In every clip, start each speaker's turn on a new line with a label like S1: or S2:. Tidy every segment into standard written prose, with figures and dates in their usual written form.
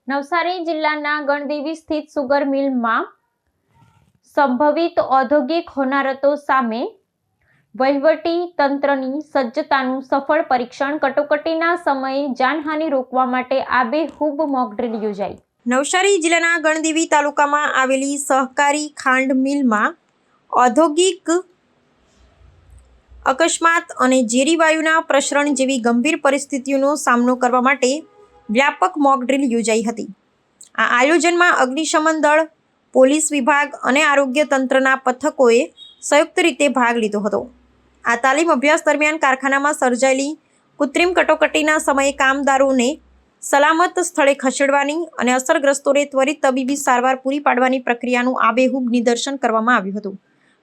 S1: નવસારી જિલ્લાના ગણદેવી સ્થિત સુગર મિલમાં સંભવિત ઔદ્યોગિક હોનારતો સામે વહીવટી તંત્રની સજ્જતાનું સફળ પરીક્ષણ. કટોકટીના સમયે જાનહાનિ રોકવા માટે આબેહૂબ મોકડ્રીલ યોજાઈ. નવસારી જિલ્લાના ગણદેવી તાલુકામાં આવેલી સહકારી ખાંડ મિલમાં ઔદ્યોગિક અકસ્માત અને ઝેરી વાયુના પ્રસરણ જેવી ગંભીર પરિસ્થિતિઓનો સામનો કરવા માટે વ્યાપક મોકડ્રીલ યોજાઈ હતી. આ આયોજનમાં અગ્નિશમન દળ, પોલીસ વિભાગ અને આરોગ્ય તંત્રના પથકોએ સંયુક્ત રીતે ભાગ લીધો હતો. આ તાલીમ અભ્યાસ દરમિયાન કારખાનામાં સર્જાયેલી કૃત્રિમ કટોકટીના સમયે કામદારોને સલામત સ્થળે ખસેડવાની અને અસરગ્રસ્તોને ત્વરિત તબીબી સારવાર પૂરી પાડવાની પ્રક્રિયાનું આબેહૂબ નિદર્શન કરવામાં આવ્યું હતું.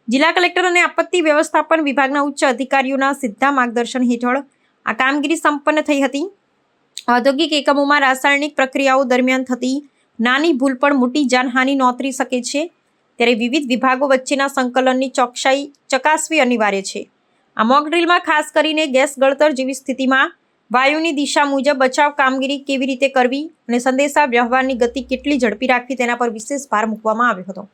S1: જિલ્લા કલેક્ટર અને આપત્તિ વ્યવસ્થાપન વિભાગના ઉચ્ચ અધિકારીઓના સીધા માર્ગદર્શન હેઠળ આ કામગીરી સંપન્ન થઈ હતી. ઔદ્યોગિક એકમોમાં રાસાયણિક પ્રક્રિયાઓ દરમિયાન થતી નાની ભૂલ પણ મોટી જાનહાનિ નોંધી શકે છે, ત્યારે વિવિધ વિભાગો વચ્ચેના સંકલનની ચોકસાઈ ચકાસવી અનિવાર્ય છે. આ મોકડ્રીલમાં ખાસ કરીને ગેસ ગળતર જેવી સ્થિતિમાં વાયુની દિશા મુજબ બચાવ કામગીરી કેવી રીતે કરવી અને સંદેશા વ્યવહારની ગતિ કેટલી ઝડપી રાખવી તેના પર વિશેષ ભાર મૂકવામાં આવ્યો હતો.